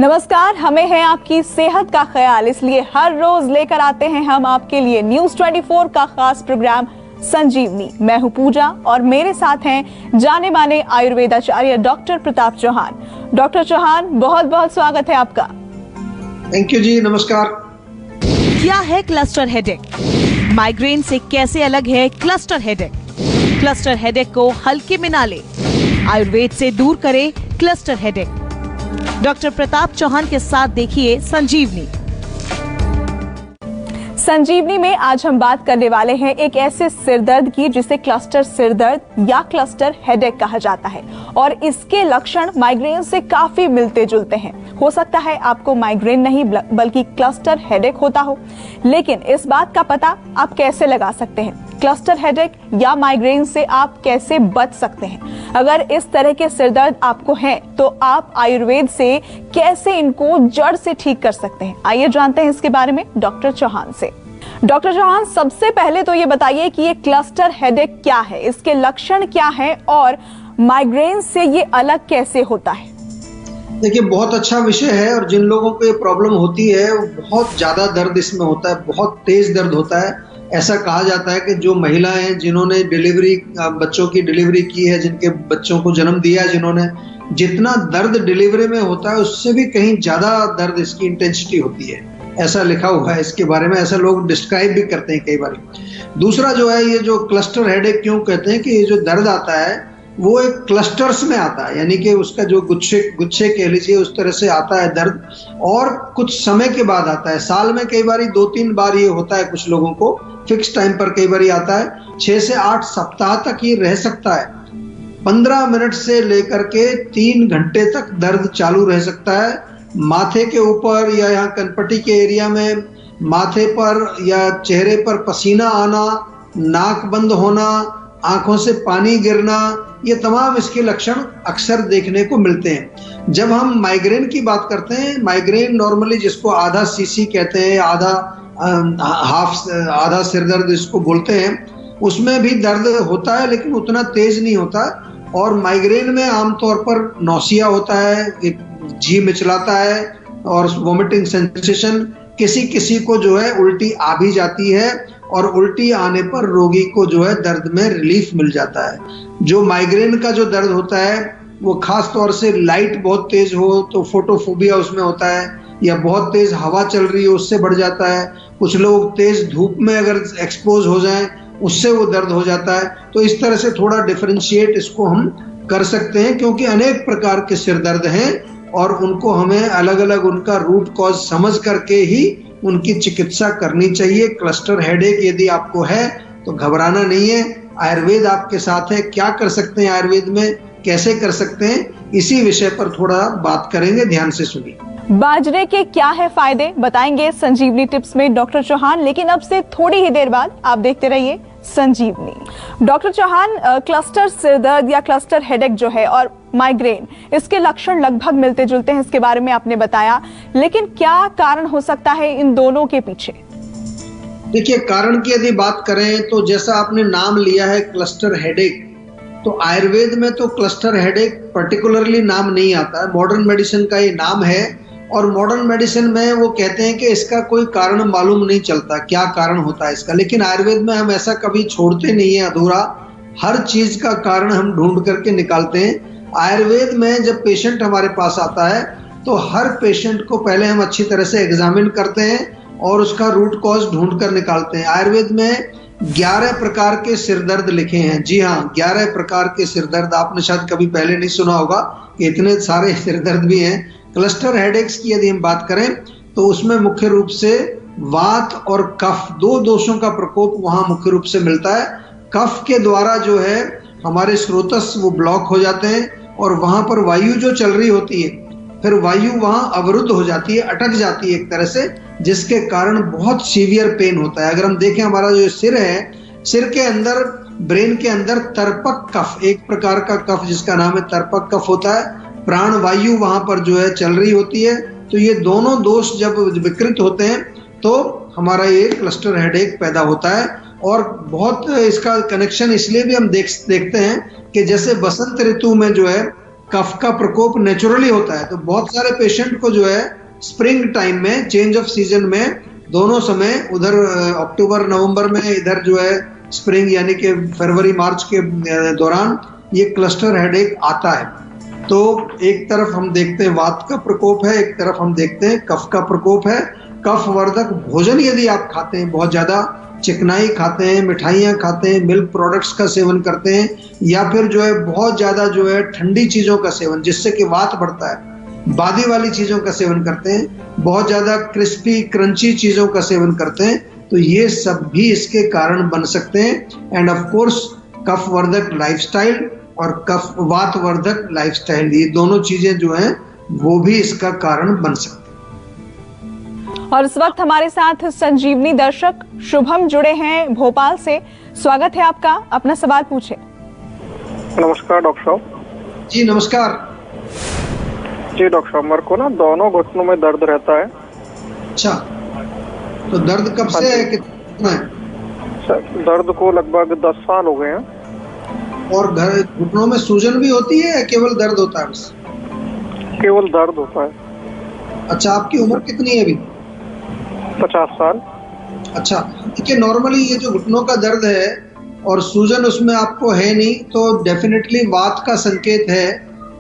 नमस्कार, हमें है आपकी सेहत का ख्याल, इसलिए हर रोज लेकर आते हैं हम आपके लिए न्यूज़ 24 का खास प्रोग्राम संजीवनी। मैं हूं पूजा और मेरे साथ हैं जाने माने आयुर्वेदाचार्य डॉक्टर प्रताप चौहान। डॉक्टर चौहान, बहुत बहुत स्वागत है आपका। थैंक यू जी, नमस्कार। क्या है क्लस्टर हेडेक? माइग्रेन से कैसे अलग है क्लस्टर हेडेक? क्लस्टर हेडेक को हल्के में ना ले, आयुर्वेद से दूर करे cluster headache. Doctor Pratap Chauhan के साथ देखिए संजीवनी। संजीवनी में आज हम बात करने वाले हैं एक ऐसे सिरदर्द की जिसे क्लस्टर सिरदर्द या क्लस्टर हेडेक कहा जाता है और इसके लक्षण माइग्रेन से काफी मिलते जुलते हैं। हो सकता है आपको माइग्रेन नहीं बल्कि क्लस्टर हेडेक होता हो, लेकिन इस बात का पता आप कैसे लगा सकते हैं? क्लस्टर हेडेक या माइग्रेन से आप कैसे बच सकते हैं? अगर इस तरह के सिरदर्द आपको हैं तो आप आयुर्वेद से कैसे इनको जड़ से ठीक कर सकते हैं? आइए जानते हैं इसके बारे में डॉक्टर चौहान से। डॉक्टर चौहान, सबसे पहले तो ये बताइए कि ये क्लस्टर हेडेक क्या है, इसके लक्षण क्या हैं और माइग्रेन से ये अलग कैसे होता है? देखिए, बहुत अच्छा विषय है और जिन लोगों को ये प्रॉब्लम होती है वो बहुत ज्यादा दर्द इसमें होता है, बहुत तेज दर्द होता है। ऐसा कहा जाता है कि जो महिलाएं जिन्होंने बच्चों की डिलीवरी की है, जिनके बच्चों को जन्म दिया है, जिन्होंने जितना दर्द डिलीवरी में होता है उससे भी कहीं ज्यादा दर्द इसकी इंटेंसिटी होती है, ऐसा लिखा हुआ है इसके बारे में। ऐसा लोग डिस्क्राइब भी करते हैं कई बार। दूसरा जो है, ये जो क्लस्टर हेडेक क्यों कहते हैं कि ये जो दर्द आता है वो एक क्लस्टर्स में आता है, यानी कि उसका जो गुच्छे कह लीजिए उस तरह से आता है दर्द, और कुछ समय के बाद आता है। साल में कई बार 2-3 बार ये होता है, कुछ लोगों को फिक्स टाइम पर कई बार आता है। 6 से 8 सप्ताह तक ये रह सकता है। 15 मिनट से लेकर के 3 घंटे तक दर्द चालू रह सकता है। माथे के ऊपर या यहाँ कनपट्टी के एरिया में, माथे पर या चेहरे पर पसीना आना, नाक बंद होना, आंखों से पानी गिरना, ये तमाम इसके लक्षण अक्सर देखने को मिलते हैं। जब हम माइग्रेन की बात करते हैं, माइग्रेन नॉर्मली जिसको आधा सीसी कहते हैं, आधा सिरदर्द इसको बोलते हैं, उसमें भी दर्द होता है लेकिन उतना तेज नहीं होता। और माइग्रेन में आमतौर पर नौसिया होता है, जी मिचलाता है और वोमिटिंग सेंसेशन। किसी किसी को जो है उल्टी आ भी जाती है और उल्टी आने पर रोगी को जो है दर्द में रिलीफ मिल जाता है। जो माइग्रेन का जो दर्द होता है वो खास तौर से लाइट बहुत तेज हो तो फोटोफोबिया उसमें होता है, या बहुत तेज हवा चल रही है उससे बढ़ जाता है। कुछ लोग तेज धूप में अगर एक्सपोज हो जाएं उससे वो दर्द हो जाता है। तो इस तरह से थोड़ा डिफरेंशिएट इसको हम कर सकते हैं, क्योंकि अनेक प्रकार के सिर दर्द हैं और उनको हमें अलग अलग उनका रूट कॉज समझ करके ही उनकी चिकित्सा करनी चाहिए। क्लस्टर हेडेक यदि आपको है तो घबराना नहीं है, आयुर्वेद आपके साथ है। क्या कर सकते हैं आयुर्वेद में, कैसे कर सकते हैं, इसी विषय पर थोड़ा बात करेंगे, ध्यान से सुनिए। बाजरे के क्या है फायदे, बताएंगे संजीवनी टिप्स में डॉक्टर चौहान, लेकिन अब से थोड़ी ही देर बाद आप देखते रहिए संजीवनी। डॉक्टर चौहान, क्लस्टर सिरदर्द या क्लस्टर हेडेक जो है और माइग्रेन, इसके लक्षण लगभग मिलते जुलते हैं, इसके बारे में आपने बताया, लेकिन क्या कारण हो सकता है इन दोनों के पीछे? देखिए, कारण की यदि बात करें तो जैसा आपने नाम लिया है क्लस्टर हेडेक, तो आयुर्वेद में तो क्लस्टर हेडेक पर्टिकुलरली नाम नहीं आता है, मॉडर्न मेडिसिन का ये नाम है। और मॉडर्न मेडिसिन में वो कहते हैं कि इसका कोई कारण मालूम नहीं चलता, क्या कारण होता है इसका। लेकिन आयुर्वेद में हम ऐसा कभी छोड़ते नहीं है अधूरा, हर चीज का कारण हम ढूंढ करके निकालते हैं। आयुर्वेद में जब पेशेंट हमारे पास आता है तो हर पेशेंट को पहले हम अच्छी तरह से एग्जामिन करते हैं और उसका रूट कॉज ढूंढ कर निकालते हैं। आयुर्वेद में 11 प्रकार के सिरदर्द लिखे हैं। जी हाँ, 11 प्रकार के सिरदर्द। आपने शायद कभी पहले नहीं सुना होगा कि इतने सारे सिरदर्द भी हैं। क्लस्टर हेडेक्स की यदि हम बात करें तो उसमें मुख्य रूप से वात और कफ, 2 दोषों का प्रकोप वहां मुख्य रूप से मिलता है। कफ के द्वारा जो है हमारे स्रोतस वो ब्लॉक हो जाते हैं और वहां पर वायु जो चल रही होती है, फिर वायु वहां अवरुद्ध हो जाती है, अटक जाती है एक तरह से, जिसके कारण बहुत सीवियर पेन होता है। अगर हम देखें, हमारा जो सिर है, सिर के अंदर, ब्रेन के अंदर तर्पक कफ, एक प्रकार का कफ जिसका नाम है तर्पक कफ होता है। प्राण वायु वहां पर जो है चल रही होती है। तो ये दोनों दोष जब विकृत होते हैं तो हमारा ये क्लस्टर हेडेक पैदा होता है। और बहुत इसका कनेक्शन इसलिए भी हम देखते हैं कि जैसे बसंत ऋतु में जो है कफ का प्रकोप नेचुरली होता है। तो बहुत सारे पेशेंट को जो है स्प्रिंग टाइम में, चेंज ऑफ सीजन में, दोनों समय उधर अक्टूबर नवंबर में, इधर जो है स्प्रिंग यानी कि फरवरी मार्च के दौरान ये क्लस्टर हेडेक आता है। तो एक तरफ हम देखते हैं वात का प्रकोप है, एक तरफ हम देखते हैं कफ का प्रकोप है। कफ वर्धक भोजन यदि आप खाते हैं, बहुत ज्यादा चिकनाई खाते हैं, मिठाइयाँ खाते हैं, मिल्क प्रोडक्ट्स का सेवन करते हैं, या फिर जो है बहुत ज्यादा जो है ठंडी चीजों का सेवन जिससे कि वात बढ़ता है, बादी वाली चीजों का सेवन करते हैं, बहुत ज्यादा क्रिस्पी क्रंची चीजों का सेवन करते हैं, तो ये सब भी इसके कारण बन सकते हैं। एंड ऑफ कोर्स कफ वर्धक लाइफस्टाइल और कफ वात वर्धक लाइफस्टाइल, ये दोनों चीजें जो हैं वो भी इसका कारण बन सकती हैं। और इस वक्त हमारे साथ संजीवनी दर्शक शुभम जुड़े हैं भोपाल से। स्वागत है आपका, अपना सवाल पूछे। नमस्कार डॉक्टर साहब। जी नमस्कार। जी डॉक्टर साहब, मेरे को ना दोनों घुटनों में दर्द रहता है। अच्छा, तो दर्द कब से है, कितना है? सर, दर्द को लगभग 10 साल हो गए हैं। और घुटनों में सूजन भी होती है या केवल दर्द होता है? बस केवल दर्द होता है। अच्छा, आपकी उम्र कितनी है अभी? 50 साल। अच्छा, देखिए नॉर्मली ये जो घुटनों का दर्द है और सूजन उसमें आपको है नहीं, तो डेफिनेटली वात का संकेत है।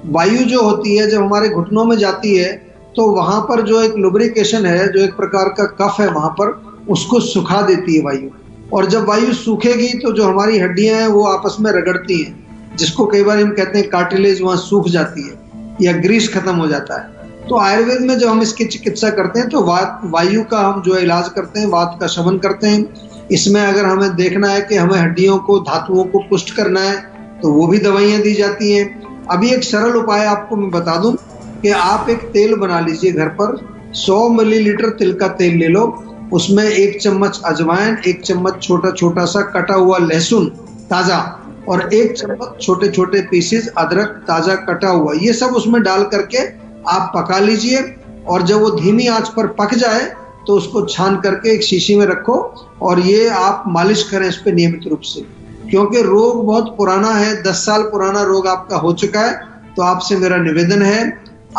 वायु जो होती है जब हमारे घुटनों में जाती है तो वहां पर जो एक लुब्रिकेशन है, जो एक प्रकार का कफ है, वहां पर उसको सुखा देती है वायु। और जब वायु सूखेगी तो जो हमारी हड्डियां हैं वो आपस में रगड़ती हैं, जिसको कई बार हम कहते हैं कार्टिलेज वहां सूख जाती है या ग्रीस खत्म हो जाता है। तो आयुर्वेद में जब हम इसकी चिकित्सा करते हैं तो वायु का हम जो इलाज करते हैं, वात का शमन करते हैं। इसमें अगर हमें देखना है कि हमें हड्डियों को, धातुओं को पुष्ट करना है तो वो भी दवाइयाँ दी जाती हैं। अभी एक सरल उपाय आपको मैं बता दूं कि आप एक तेल बना लीजिए घर पर। 100 मिलीलीटर तिल का तेल ले लो, उसमें 1 चम्मच अजवाइन, 1 चम्मच छोटा छोटा सा कटा हुआ लहसुन ताजा, और 1 चम्मच छोटे छोटे पीसेस अदरक ताजा कटा हुआ, ये सब उसमें डाल करके आप पका लीजिए। और जब वो धीमी आंच पर पक जाए तो उसको छान करके एक शीशी में रखो और ये आप मालिश करें इस पे नियमित रूप से। क्योंकि रोग बहुत पुराना है, 10 साल पुराना रोग आपका हो चुका है, तो आपसे मेरा निवेदन है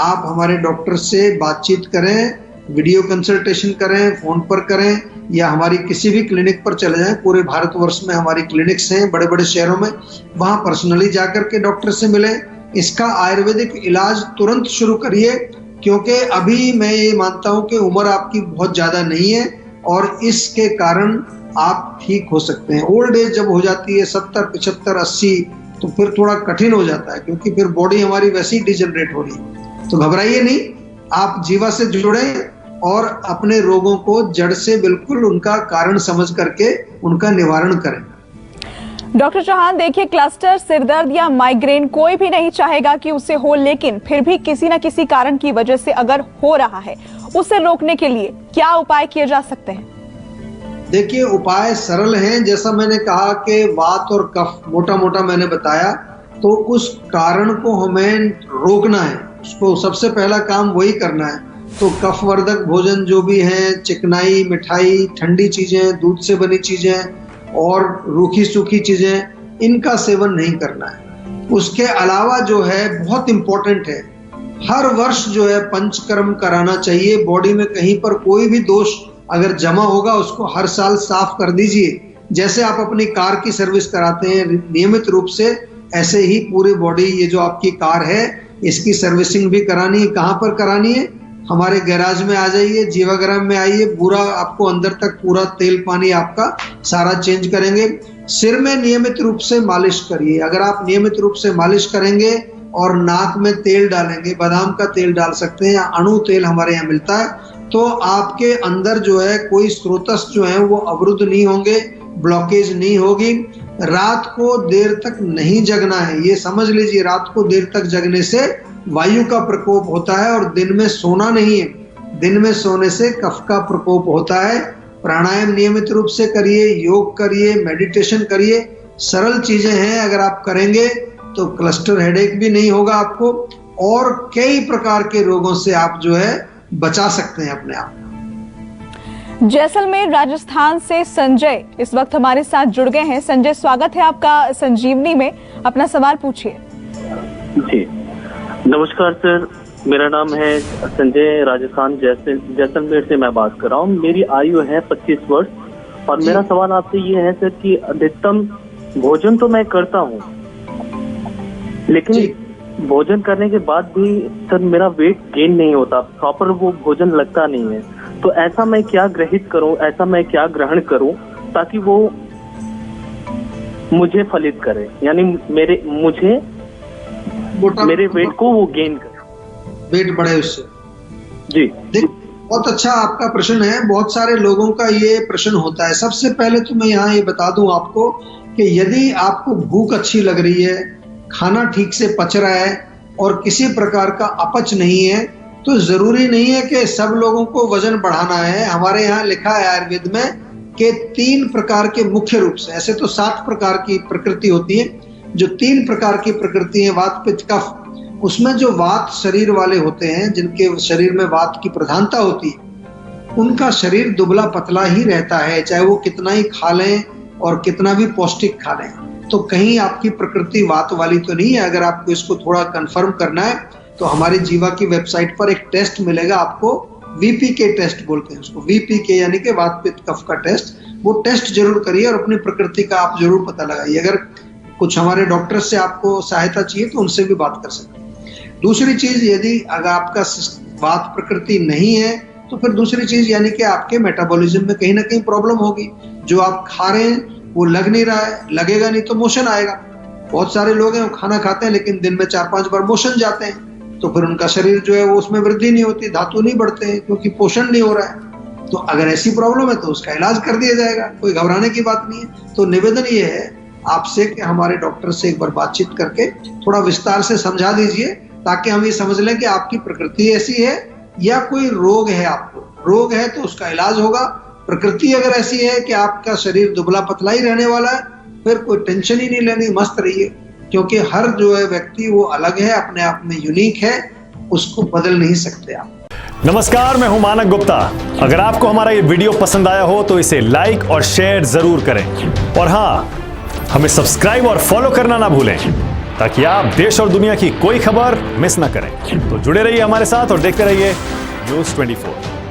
आप हमारे डॉक्टर से बातचीत करें, वीडियो कंसल्टेशन करें, फोन पर करें, या हमारी किसी भी क्लिनिक पर चले जाएं। पूरे भारतवर्ष में हमारी क्लिनिक्स हैं, बड़े बड़े शहरों में, वहां पर्सनली जाकर के डॉक्टर से मिलें। इसका आयुर्वेदिक इलाज तुरंत शुरू करिए, क्योंकि अभी मैं ये मानता हूं कि उम्र आपकी बहुत ज्यादा नहीं है और इसके कारण आप ठीक हो सकते हैं। ओल्ड एज जब हो जाती है 70, 75, 80, तो फिर थोड़ा कठिन हो जाता है, क्योंकि फिर बॉडी हमारी वैसे ही डिजनरेट हो रही है। तो घबराइए नहीं, आप जीवा से जुड़ें और अपने रोगों को जड़ से बिल्कुल उनका कारण समझ करके उनका निवारण करें। डॉक्टर चौहान, देखिए क्लस्टर सिरदर्द या माइग्रेन कोई भी नहीं चाहेगा कि उसे हो, लेकिन फिर भी किसी न किसी कारण की वजह से अगर हो रहा है, उसे रोकने के लिए क्या उपाय किए जा सकते हैं? देखिए उपाय सरल हैं। जैसा मैंने कहा कि वात और कफ मोटा मोटा मैंने बताया, तो उस कारण को हमें रोकना है, उसको सबसे पहला काम वही करना है। तो कफवर्धक भोजन जो भी है, चिकनाई, मिठाई, ठंडी चीजें, दूध से बनी चीजें और रूखी सूखी चीजें, इनका सेवन नहीं करना है। उसके अलावा जो है बहुत इंपॉर्टेंट है, हर वर्ष जो है पंचकर्म कराना चाहिए। बॉडी में कहीं पर कोई भी दोष अगर जमा होगा उसको हर साल साफ कर दीजिए। जैसे आप अपनी कार की सर्विस कराते हैं नियमित रूप से, ऐसे ही पूरी बॉडी, ये जो आपकी कार है इसकी सर्विसिंग भी करानी है। कहाँ पर करानी है? हमारे गैराज में आ जाइए, जीवाग्राम में आइए, पूरा आपको अंदर तक पूरा तेल पानी आपका सारा चेंज करेंगे। सिर में नियमित रूप से मालिश करिए। अगर आप नियमित रूप से मालिश करेंगे और नाक में तेल डालेंगे, बादाम का तेल डाल सकते हैं या अणु तेल हमारे यहाँ मिलता है, तो आपके अंदर जो है कोई स्रोतस जो है वो अवरुद्ध नहीं होंगे, ब्लॉकेज नहीं होगी। रात को देर तक नहीं जगना है, ये समझ लीजिए। रात को देर तक जगने से वायु का प्रकोप होता है और दिन में सोना नहीं है। दिन में सोने से कफ का प्रकोप होता है। प्राणायाम नियमित रूप से करिए, योग करिए, मेडिटेशन करिए, सरल चीजें हैं। अगर आप करेंगे तो क्लस्टर हेडेक भी नहीं होगा आपको, और कई प्रकार के रोगों से आप जो है बचा सकते हैं अपने आप। जैसलमेर राजस्थान से संजय इस वक्त हमारे साथ जुड़ गए हैं। संजय, स्वागत है आपका संजीवनी में, अपना सवाल पूछिए। जी, नमस्कार सर, मेरा नाम है संजय, राजस्थान जैसलमेर से मैं बात कर रहा हूँ। मेरी आयु है 25 वर्ष और मेरा सवाल आपसे ये है सर कि अधिकतम भोजन तो मैं करता हूँ, लेकिन भोजन करने के बाद भी सर मेरा वेट गेन नहीं होता, प्रॉपर वो भोजन लगता नहीं है। तो ऐसा मैं क्या ग्रहित करूँ, ऐसा मैं क्या ग्रहण करूँ ताकि वो मुझे फलित करे, यानी मेरे वेट को वो गेन करे, वेट बढ़े उससे। जी देख, बहुत अच्छा आपका प्रश्न है। बहुत सारे लोगों का ये प्रश्न होता है। सबसे पहले तो मैं यहाँ ये बता दूं आपको कि यदि आपको भूख अच्छी लग रही है, खाना ठीक से पच रहा है और किसी प्रकार का अपच नहीं है, तो जरूरी नहीं है कि सब लोगों को वजन बढ़ाना है। हमारे यहाँ लिखा है आयुर्वेद में कि 3 प्रकार के मुख्य रूप से, ऐसे तो 7 प्रकार की प्रकृति होती है, जो 3 प्रकार की प्रकृति है वात पित्त कफ, उसमें जो वात शरीर वाले होते हैं, जिनके शरीर में वात की प्रधानता होती है, उनका शरीर दुबला पतला ही रहता है, चाहे वो कितना ही खा लें और कितना भी पौष्टिक खा लें। तो कहीं आपकी प्रकृति वात वाली तो नहीं है। अगर आपको इसको थोड़ा कंफर्म करना है तो हमारी जीवा की वेबसाइट पर एक टेस्ट मिलेगा आपको, VPK टेस्ट बोलते हैं उसको, VPK यानी कि वात पित्त कफ का टेस्ट। वो टेस्ट जरूर करिए और अपनी प्रकृति का आप जरूर पता लगाइए। अगर कुछ हमारे डॉक्टर से आपको सहायता चाहिए तो उनसे भी बात कर सकते हैं। दूसरी चीज, यदि अगर आपका वात प्रकृति नहीं है तो फिर दूसरी चीज यानी कि आपके मेटाबॉलिज्म में कहीं ना कहीं प्रॉब्लम होगी। जो आप खा रहे हैं वो लग नहीं रहा है, लगेगा नहीं तो मोशन आएगा। बहुत सारे लोग हैं वो खाना खाते हैं लेकिन दिन में 4-5 बार मोशन जाते हैं, तो फिर उनका शरीर जो है वो उसमें वृद्धि नहीं होती, धातु नहीं बढ़ते हैं क्योंकि पोषण नहीं हो रहा है। तो अगर ऐसी प्रॉब्लम है तो उसका इलाज कर दिया जाएगा, कोई घबराने की बात नहीं है। तो निवेदन ये है आपसे कि हमारे डॉक्टर से एक बार बातचीत करके थोड़ा विस्तार से समझा दीजिए, ताकि हम ये समझ लें कि आपकी प्रकृति ऐसी है या कोई रोग है। आपको रोग है तो उसका इलाज होगा। प्रकृति अगर ऐसी है कि आपका शरीर दुबला पतला ही रहने वाला है, फिर कोई टेंशन ही नहीं लेनी, मस्त रहिए, क्योंकि हर जो है व्यक्ति वो अलग है, अपने आप में यूनिक है, उसको बदल नहीं सकते आप। नमस्कार, मैं हूं मानक गुप्ता। अगर आपको हमारा ये वीडियो पसंद आया हो तो इसे लाइक और शेयर जरूर करें, और हाँ, हमें सब्सक्राइब और फॉलो करना ना भूलें ताकि आप देश और दुनिया की कोई खबर मिस ना करें। तो जुड़े रहिए हमारे साथ और देखते रहिए News 24।